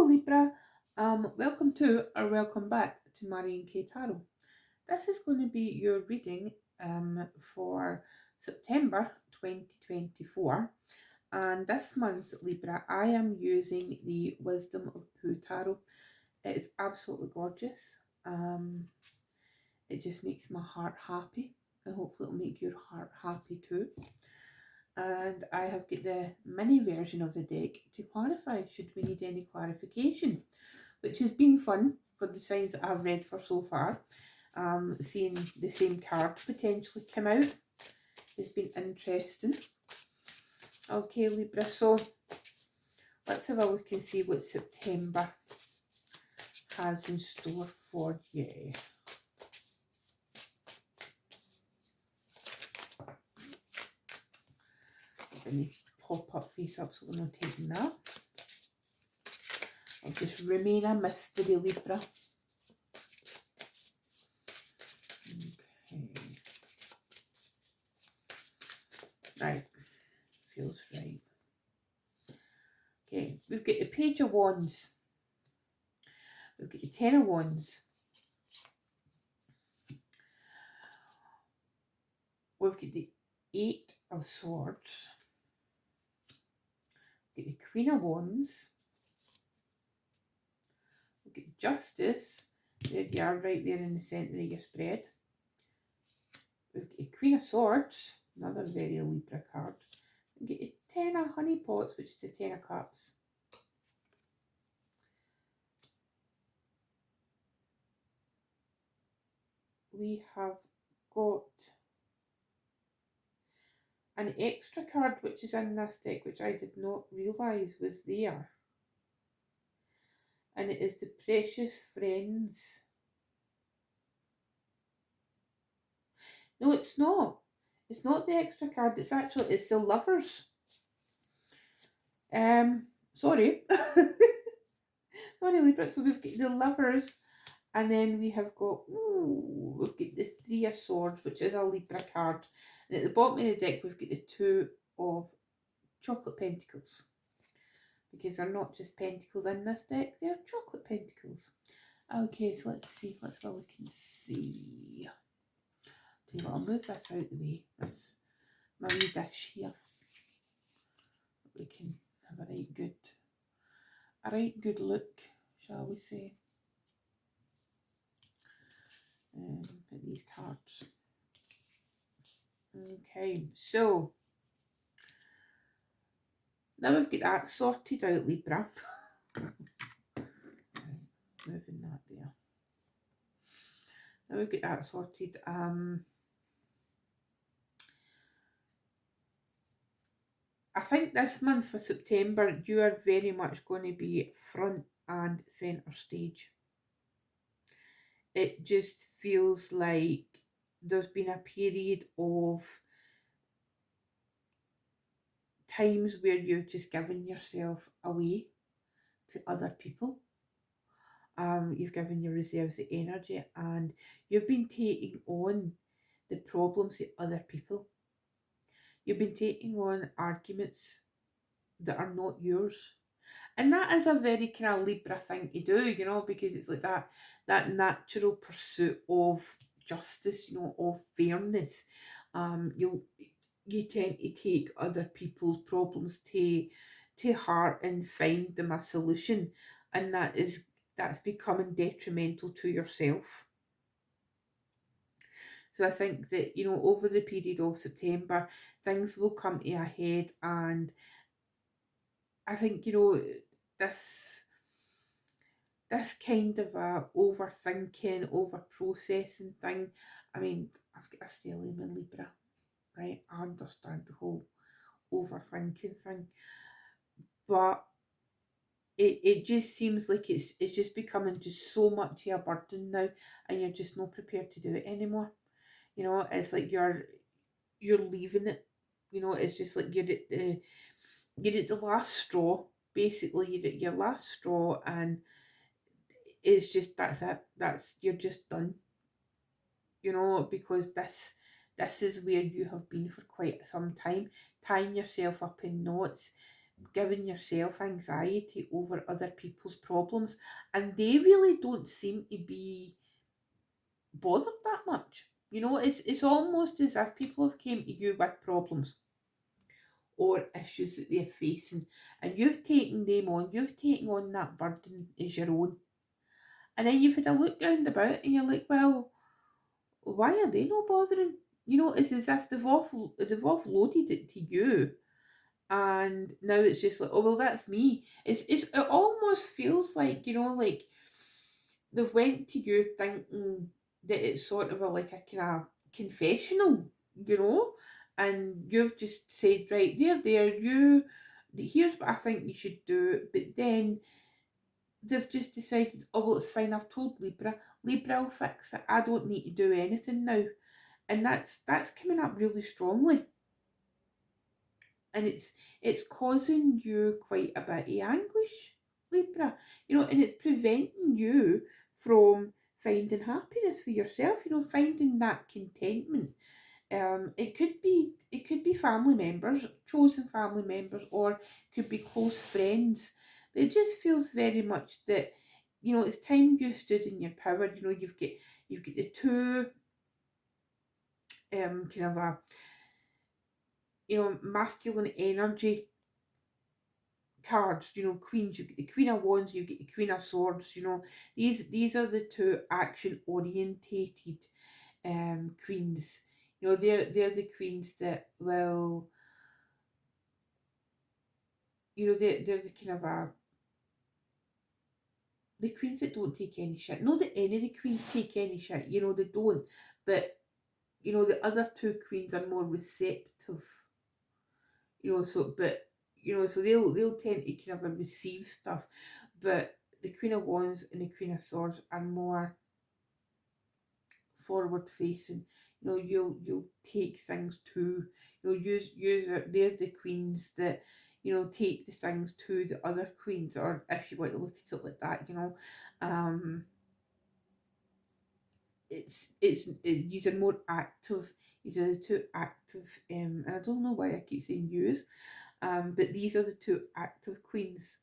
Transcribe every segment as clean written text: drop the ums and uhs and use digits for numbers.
Libra, welcome to or welcome back to Marie and Kay Tarot. This is going to be your reading for September 2024, and this month, Libra, I am using the Wisdom of Pooh Tarot. It is absolutely gorgeous. It just makes my heart happy, and hopefully it'll make your heart happy too. And I have got the mini version of the deck to clarify should we need any clarification, which has been fun for the signs that I've read for so far. Seeing the same card potentially come out has been interesting. Okay, Libra, so let's have a look and see what September has in store for you. Let me pop up face up so we're not taking that. I'll just remain a mystery, Libra. Okay. Right. Feels right. Okay, we've got the Page of Wands. We've got the Ten of Wands. We've got the Eight of Swords. We've got the Queen of Wands. We've got Justice. There you are, right there in the centre of your spread. We've got the Queen of Swords, another very Libra card. We've got the Ten of Honeypots, which is the Ten of Cups. We have got an extra card which is in this deck, which I did not realise was there. And it is the Precious Friends. No, it's not. It's not the extra card. It's the Lovers. Sorry. Sorry, Libra. So we've got the Lovers, and then we have got, we've got the Three of Swords, which is a Libra card. And at the bottom of the deck, we've got the Two of Chocolate Pentacles. Because they're not just pentacles in this deck, they're chocolate pentacles. Okay, so let's see. Let's have a look and see. Tell you what, I'll move this out of the way. That's my wee dish here. We can have a right good look, shall we say, at these cards. Okay, so now we've got that sorted out, Libra. Moving that there. Now we've got that sorted. I think this month for September, you are very much going to be front and centre stage. It just feels like there's been a period of times where you've just given yourself away to other people. You've given yourselves the energy and you've been taking on the problems of other people. You've been taking on arguments that are not yours. And that is a very kind of Libra thing to do, you know, because it's like that natural pursuit of justice, you know, of fairness. You tend to take other people's problems to heart and find them a solution, and that's becoming detrimental to yourself. So I think that, you know, over the period of September, things will come to a head, and I think, you know, this kind of a overthinking, over processing thing. I mean, I've got a stellium in Libra, right? I understand the whole overthinking thing, but it just seems like it's just becoming just so much of a burden now, and you're just not prepared to do it anymore. You know, it's like you're leaving it. You know, it's just like you're at the last straw. Basically, you're at your last straw, and it's just that's it. You're just done. You know, because this is where you have been for quite some time, tying yourself up in knots, giving yourself anxiety over other people's problems, and they really don't seem to be bothered that much. You know, it's almost as if people have came to you with problems or issues that they're facing, and you've taken them on, you've taken on that burden as your own. And then you've had a look round about and you're like, well, why are they not bothering? You know, it's as if they've offloaded it to you, and now it's just like, oh well, that's me. It almost feels like, you know, like they've went to you thinking that it's sort of a like a kind of confessional, you know, and you've just said, right there, you, here's what I think you should do, but then they've just decided, oh well, it's fine, I've told Libra will fix it, I don't need to do anything now. And that's coming up really strongly, and it's causing you quite a bit of anguish, Libra. You know, and it's preventing you from finding happiness for yourself, you know, finding that contentment. It could be family members, chosen family members, or it could be close friends. But it just feels very much that, you know, it's time you stood in your power. You know, you've got the two kind of a, you know, masculine energy cards, you know, queens. You get the Queen of Wands, you get the Queen of Swords. You know, these are the two action orientated queens. You know, they're the queens that will, you know, they're the kind of a, the queens that don't take any shit. Not that any of the queens take any shit, you know, they don't. But you know, the other two queens are more receptive. You know, so but you know, so they'll tend to kind of receive stuff, but the Queen of Wands and the Queen of Swords are more forward facing. You know, you'll take things to, you know, they're the queens that, you know, take the things to the other queens, or if you want to look at it like that, you know. um these are more active, these are the two active, and I don't know why I keep saying use, but these are the two active queens.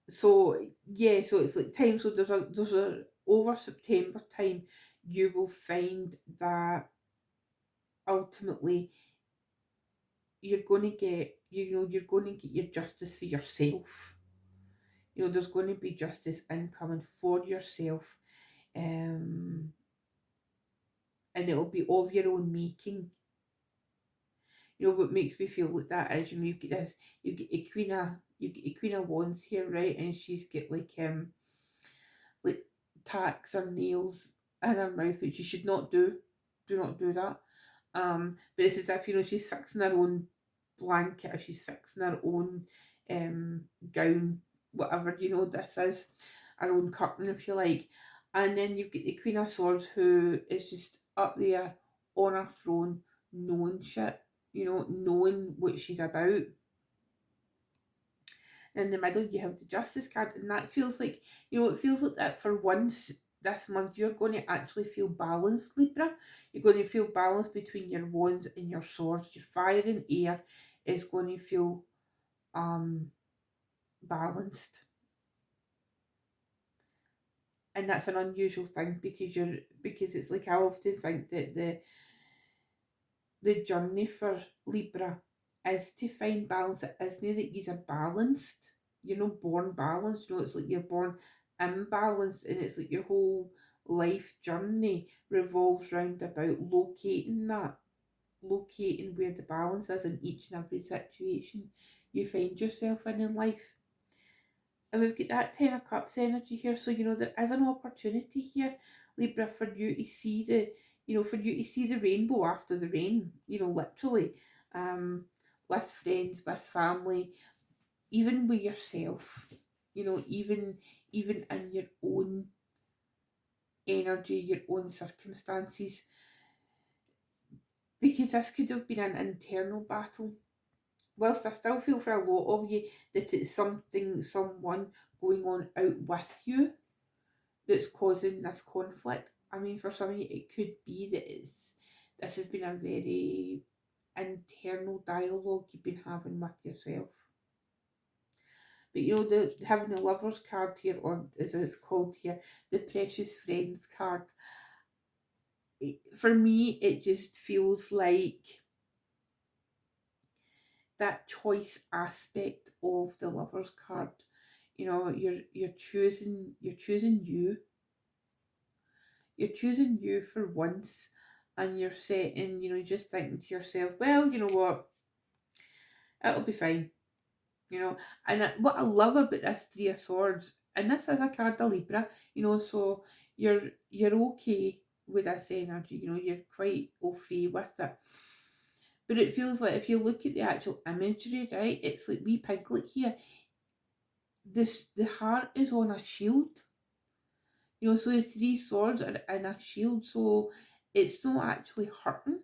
So yeah, so it's like time. So there's a over September time, you will find that ultimately you're going to get, you know, you're going to get your justice for yourself. You know, there's going to be justice incoming for yourself, um, and it'll be of your own making. You know what makes me feel like that is, you know, you've got this, you get a Queen of Wands here, right, and she's got like tacks or nails in her mouth, which you should not do. Do not do that. But it's as if, you know, she's fixing her own blanket, or she's fixing her own gown, whatever, you know, this is her own curtain, if you like. And then you've got the Queen of Swords, who is just up there on her throne, knowing shit, you know, knowing what she's about. In the middle, you have the Justice card, and that feels like, you know, it feels like that for once this month you're going to actually feel balanced, Libra. You're going to feel balanced between your wands and your swords. Your fire and air is going to feel um balanced, and that's an unusual thing, because it's like, I often think that the journey for Libra is to find balance. It isn't that you're balanced. You're not born balanced. You know, it's like you're born imbalanced, and it's like your whole life journey revolves round about locating where the balance is in each and every situation you find yourself in life. And we've got that Ten of Cups energy here. So, you know, there is an opportunity here, Libra, for you to see for you to see the rainbow after the rain, you know, literally, um, with friends, with family, even with yourself, you know, even in your own energy, your own circumstances, because this could have been an internal battle. Whilst I still feel for a lot of you that it's someone going on out with you that's causing this conflict. I mean, for some of you, it could be that this has been a very internal dialogue you've been having with yourself. But you know, the having the lovers card here, or as it's called here, the precious friends card, for me it just feels like that choice aspect of the lovers card. You know, you're choosing you for once, and you're setting, you know, you're just thinking to yourself, well, you know what, it'll be fine, you know. And what I love about this Three of Swords, and this is a card of Libra, you know, so you're okay with this energy, you know, you're quite au fait with it. But it feels like if you look at the actual imagery, right, it's like wee piglet here. The heart is on a shield, you know, so the three swords are in a shield, so it's not actually hurting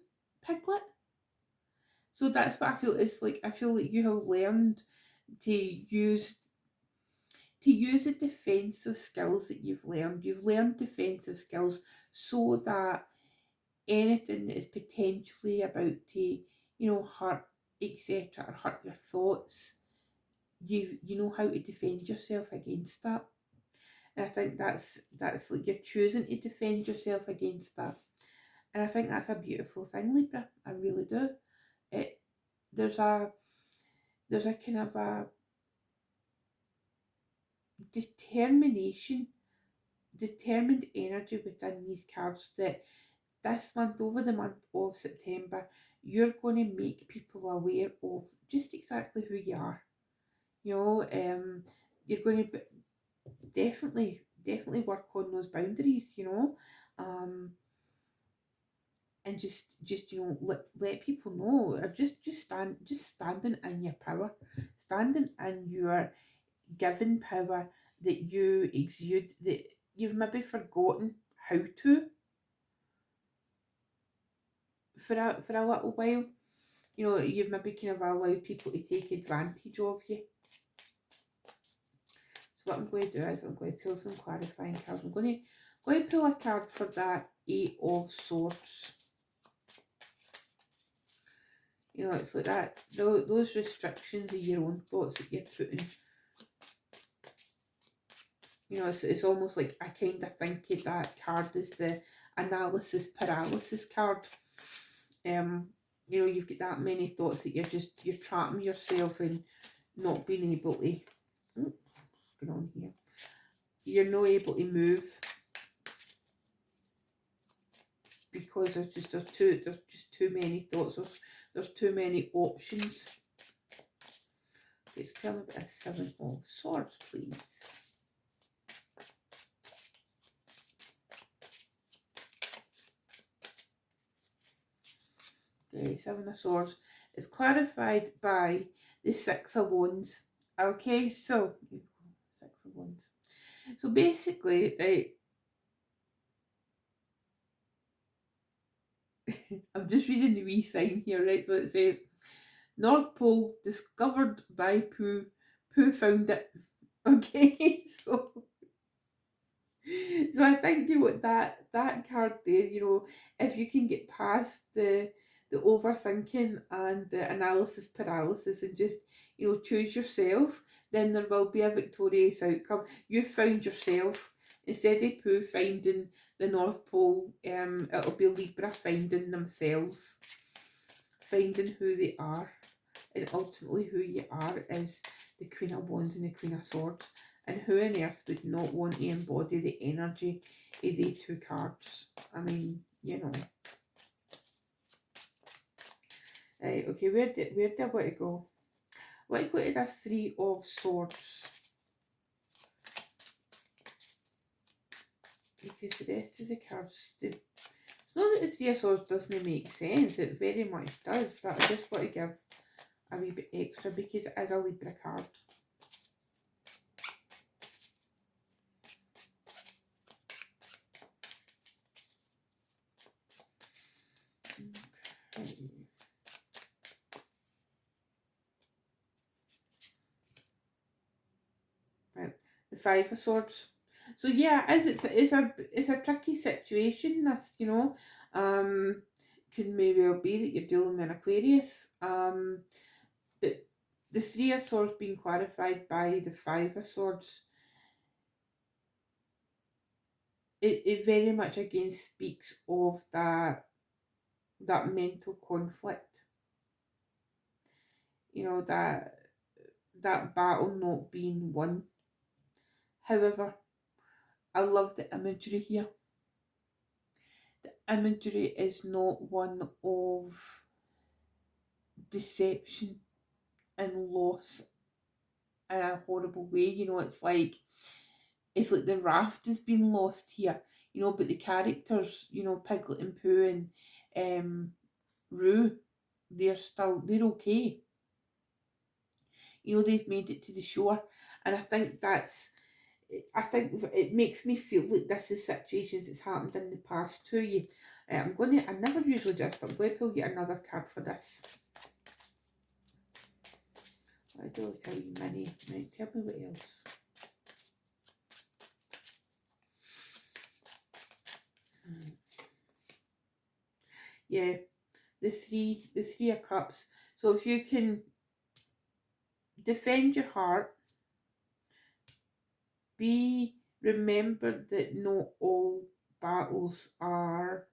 Piglet. So that's what I feel. It's like I feel like you have learned to use the defensive skills that you've learned. You've learned defensive skills so that anything that is potentially about to, you know, hurt, etc., or hurt your thoughts, you know how to defend yourself against that. And I think that's like you're choosing to defend yourself against that. And I think that's a beautiful thing, Libra. I really do. It there's a there's a kind of a determination, determined energy within these cards that this month, over the month of September, you're going to make people aware of just exactly who you are. You know, you're going to definitely work on those boundaries. You know, um, and just you know let people know, or just standing in your power, standing in your given power that you exude, that you've maybe forgotten how to for a little while. You know, you've maybe kind of allowed people to take advantage of you. So what I'm going to do is I'm going to pull some clarifying cards. I'm going to pull a card for that Eight of Swords. You know, it's like that, those restrictions of your own thoughts that you're putting. You know, it's almost like I kind of think of that card as the analysis paralysis card. Um, you know, you've got that many thoughts that you're trapping yourself in, not being able to. Oh, what's going on here? You're not able to move because there's just too many thoughts. There's too many options. Let's tell me about a Seven of Swords, please. Okay, Seven of Swords is clarified by the Six of Wands. Okay, so Six of Wands. So basically, right, I'm just reading the wee sign here, right? So it says North Pole discovered by Pooh. Pooh found it. Okay, so I think you know what that card there, you know, if you can get past the overthinking and the analysis paralysis and just, you know, choose yourself, then there will be a victorious outcome. You found yourself instead of Pooh finding the North Pole. It'll be Libra finding themselves, finding who they are, and ultimately who you are is the Queen of Wands and the Queen of Swords. And who on earth would not want to embody the energy of the two cards? I mean, you know. Right, okay, where do I want to go? I want to go to this Three of Swords. Because the rest of the cards, it's not that the Three of Swords doesn't make sense, it very much does, but I just want to give a wee bit extra because it is a Libra card. Okay. Right, the Five of Swords. So yeah, as it's a tricky situation. This, you know, could maybe well be that you're dealing with an Aquarius. But the Three of Swords being clarified by the Five of Swords, it very much again speaks of that mental conflict. You know, that battle not being won. However, I love the imagery here. The imagery is not one of deception and loss in a horrible way. You know, it's like the raft has been lost here. You know, but the characters, you know, Piglet and Pooh and Roo, they're okay. You know, they've made it to the shore, and I think it makes me feel like this is situations that's happened in the past to you. I never usually do this, but I'm going to pull you another card for this. I do like a wee mini. Right, tell me what else. Yeah, the three of cups. So if you can defend your heart, remember that not all battles are,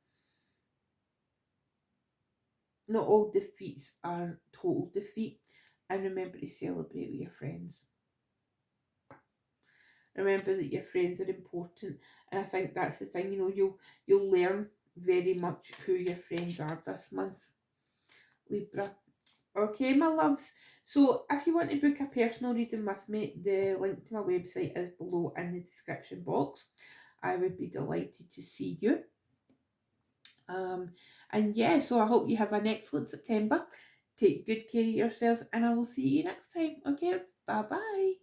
not all defeats are total defeat, and remember to celebrate with your friends. Remember that your friends are important, and I think that's the thing. You know, you'll learn very much who your friends are this month, Libra. Okay, my loves. So if you want to book a personal reading with me, the link to my website is below in the description box. I would be delighted to see you. And yeah, so I hope you have an excellent September. Take good care of yourselves, and I will see you next time. Okay, bye bye.